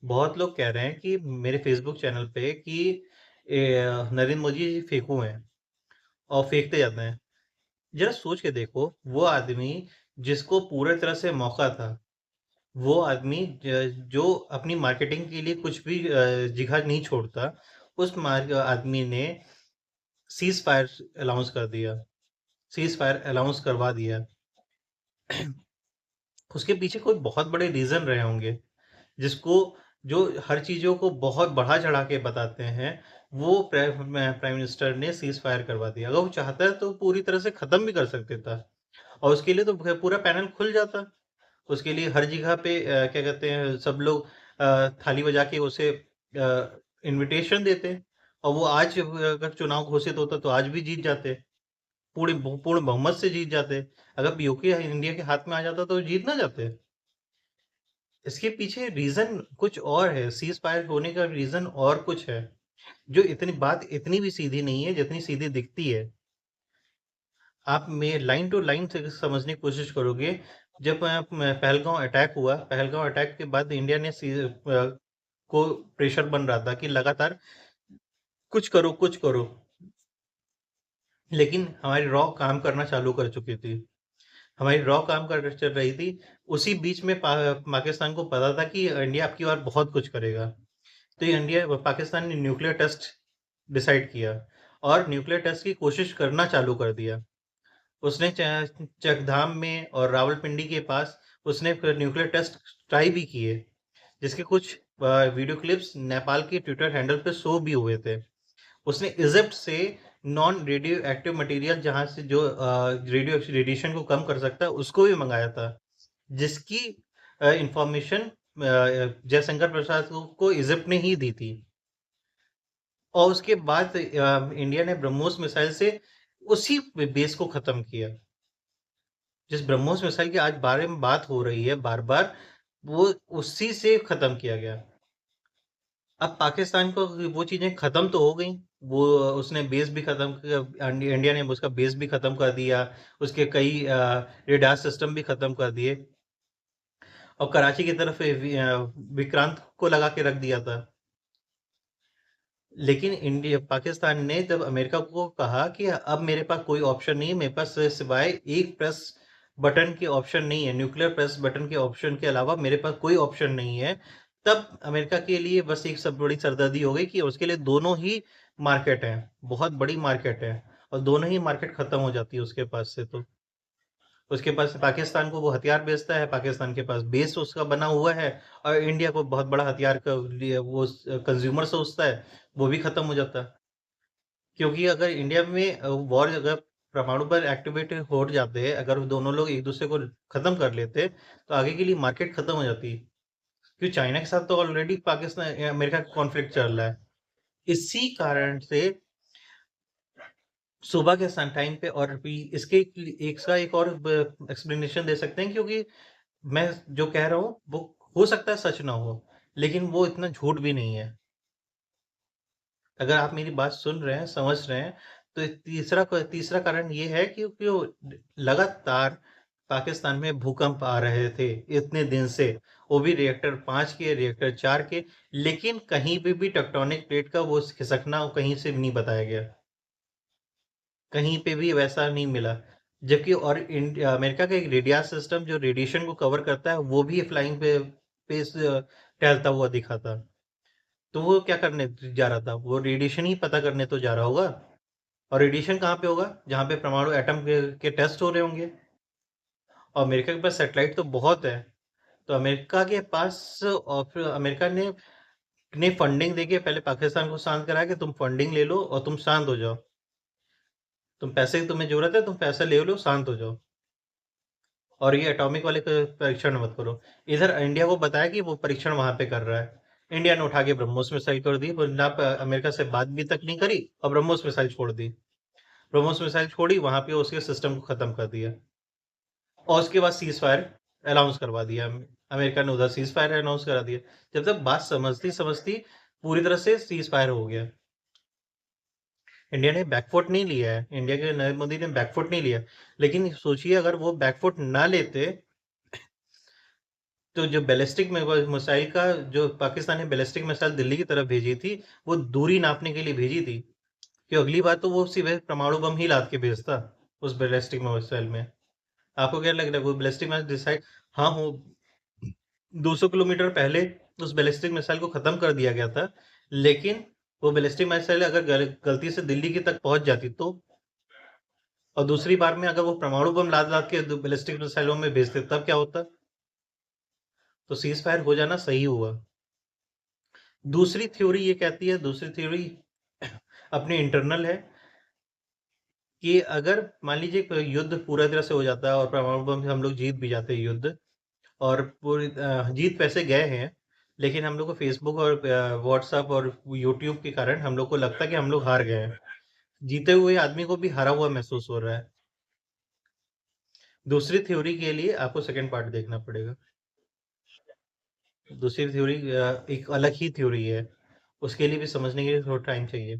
बहुत लोग कह रहे हैं कि मेरे फेसबुक चैनल पे कि नरेंद्र मोदी जी फेंकू हैं और फेंकते जाते हैं। जरा सोच के देखो, वो आदमी जिसको पूरे तरह से मौका था, वो आदमी जो अपनी मार्केटिंग के लिए कुछ भी जिगह नहीं छोड़ता, उस आदमी ने सीज फायर अनाउंस कर दिया, सीज फायर अनाउंस करवा दिया। उसके पीछे कोई बहुत बड़े रीजन रहे होंगे, जिसको जो हर चीज़ों को बहुत बढ़ा-चढ़ा के बताते हैं, वो प्राइम मिनिस्टर ने सीज़ फायर करवा दिया। अगर वो चाहता तो पूरी तरह से खत्म भी कर सकते था और उसके लिए तो पूरा पैनल खुल जाता। उसके लिए हर जगह पे क्या कहते हैं, सब लोग थाली बजा के उसे इनविटेशन देते और वो आज अगर चुनाव घोषित होता तो आज भी जीत जाते। पूर्ण पूर्ण बहुमत से जीत जाते। अगर पीओके इंडिया के हाथ में आ जाता तो जीत ना जाते। इसके पीछे रीजन कुछ और है, सीज फायर होने का रीजन और कुछ है। जो इतनी बात इतनी भी सीधी नहीं है जितनी सीधी दिखती है। आप में लाइन टू लाइन से समझने की कोशिश करोगे। जब पहलगांव अटैक हुआ, पहलगांव अटैक के बाद इंडिया ने को प्रेशर बन रहा था कि लगातार कुछ करो कुछ करो, लेकिन हमारी रॉ काम करना चालू कर चुकी थी। हमारी रॉ काम कर चल रही थी। उसी बीच में पाकिस्तान को पता था कि इंडिया आपकी बार बहुत कुछ करेगा। तो ये इंडिया पाकिस्तान ने न्यूक्लियर टेस्ट डिसाइड किया और न्यूक्लियर टेस्ट की कोशिश करना चालू कर दिया। उसने चकधाम में और रावलपिंडी के पास उसने फिर न्यूक्लियर टेस्ट ट्राई भी किए, जिसके कुछ वीडियो क्लिप्स नेपाल के ट्विटर हैंडल पे शो भी हुए थे। उसने इजिप्ट से नॉन रेडियो एक्टिव मटेरियल, जहां से जो रेडियो रेडिएशन को कम कर सकता है, उसको भी मंगाया था, जिसकी इंफॉर्मेशन जयशंकर प्रसाद को इजिप्ट ने ही दी थी। और उसके बाद इंडिया ने ब्रह्मोस मिसाइल से उसी बेस को खत्म किया। जिस ब्रह्मोस मिसाइल की आज बारे में बात हो रही है बार बार, वो उसी से खत्म किया गया। अब पाकिस्तान को वो चीजें खत्म तो हो गई। वो उसने बेस भी खत्म इंडिया ने उसका बेस भी खत्म कर दिया। उसके कई रेडार सिस्टम भी खत्म कर दिए और कराची की तरफ विक्रांत को लगा के रख दिया था। लेकिन इंडिया पाकिस्तान ने जब अमेरिका को कहा कि अब मेरे पास कोई ऑप्शन नहीं है, मेरे पास सिवाय एक प्रेस बटन के ऑप्शन नहीं है, न्यूक्लियर प्रेस बटन के ऑप्शन के अलावा मेरे पास कोई ऑप्शन नहीं है, तब अमेरिका के लिए बस एक सब बड़ी सरदर्दी हो गई कि उसके लिए दोनों ही मार्केट है, बहुत बड़ी मार्केट है और दोनों ही मार्केट खत्म हो जाती है उसके पास से। तो उसके पास पाकिस्तान को वो हथियार बेचता है, पाकिस्तान के पास बेस उसका बना हुआ है और इंडिया को बहुत बड़ा हथियार का लिए वो कंज्यूमर सोचता है, वो भी खत्म हो जाता है। क्योंकि अगर इंडिया में वॉर अगर परमाणु पर एक्टिवेट हो जाते हैं, अगर दोनों लोग एक दूसरे को खत्म कर लेते तो आगे के लिए मार्केट खत्म हो जाती। क्योंकि चाइना के साथ तो ऑलरेडी पाकिस्तान अमेरिका का कॉन्फ्लिक्ट चल रहा है। इसी कारण से सुबह के टाइम पे और भी इसके एक और एक्सप्लेनेशन दे सकते हैं, क्योंकि मैं जो कह रहा हूँ वो हो सकता है सच ना हो, लेकिन वो इतना झूठ भी नहीं है। अगर आप मेरी बात सुन रहे हैं, समझ रहे हैं, तो तीसरा कारण ये है कि लगातार पाकिस्तान में भूकंप आ रहे थे इतने दिन से, वो भी रिएक्टर 5 के, रिएक्टर 4 के, लेकिन कहीं पे भी टेक्टोनिक प्लेट का वो खिसकना कहीं से भी नहीं बताया गया। कहीं पे भी वैसा नहीं मिला। जबकि और अमेरिका का एक रेडियर सिस्टम जो रेडिएशन को कवर करता है, वो भी फ्लाइंग पे टहलता हुआ दिखा था। तो वो क्या करने जा रहा था? वो रेडिएशन ही पता करने तो जा रहा होगा। और रेडिएशन कहाँ पे होगा? जहाँ पे परमाणु एटम के टेस्ट हो रहे होंगे। और अमेरिका के पास सैटेलाइट तो बहुत है। तो अमेरिका के पास और फिर अमेरिका ने फंडिंग देके पहले पाकिस्तान को शांत कराया कि तुम फंडिंग ले लो और तुम शांत हो जाओ। तुम पैसे की तुम्हें जरूरत है, तुम पैसा ले लो, शांत हो जाओ। और ये एटॉमिक वाले का परीक्षण मत करो। इधर इंडिया को बताया कि वो परीक्षण वहां पे कर रहा है। इंडिया ने उठा के ब्रह्मोस मिसाइल कर दी, ना अमेरिका से बात भी तक नहीं करी और ब्रह्मोस मिसाइल छोड़ दी। ब्रह्मोस मिसाइल छोड़ी, वहां पे उसके सिस्टम को खत्म कर दिया और उसके बाद सीज फायर अनाउंस करवा दिया। अमेरिका ने उधर सीज फायर अनाउंस करा दिया। जब तक बात समझती समझती पूरी तरह से सीज फायर हो गया। इंडिया ने बैकफुट नहीं लिया है, इंडिया के नरेंद्र मोदी ने बैकफुट नहीं लिया। लेकिन सोचिए, अगर वो बैकफुट ना लेते तो जो बैलिस्टिक मिसाइल का जो पाकिस्तान ने बैलिस्टिक मिसाइल दिल्ली की तरफ भेजी थी, वो दूरी नापने के लिए भेजी थी, कि अगली बार तो वो सिर्फ परमाणु बम ही लाद के भेजता उस बैलिस्टिक मिसाइल में। आपको क्या लग रहा है वो बैलिस्टिक मिसाइल डिसाइड, हाँ वो 200 किलोमीटर पहले उस बैलिस्टिक मिसाइल को खत्म कर दिया गया था, लेकिन वो बैलिस्टिक मिसाइल अगर गलती से दिल्ली की तक पहुंच जाती तो, और दूसरी बार में अगर वो परमाणु बम लाद लाद के बैलिस्टिक मिसाइलों में भेजते तब क्या होता? तो सीज फायर हो जाना सही हुआ। दूसरी थ्योरी ये कहती है, दूसरी थ्योरी अपनी इंटरनल है, कि अगर मान लीजिए कोई युद्ध पूरा तरह से हो जाता है और परमाणु बम से हम लोग जीत भी जाते हैं युद्ध, और पूरी जीत पैसे गए हैं, लेकिन हम लोग को फेसबुक और व्हाट्सएप और यूट्यूब के कारण हम लोग को लगता है कि हम लोग हार गए हैं। जीते हुए आदमी को भी हारा हुआ महसूस हो रहा है। दूसरी थ्योरी के लिए आपको सेकंड पार्ट देखना पड़ेगा। दूसरी थ्योरी एक अलग ही थ्योरी है, उसके लिए भी समझने के लिए थोड़ा टाइम चाहिए।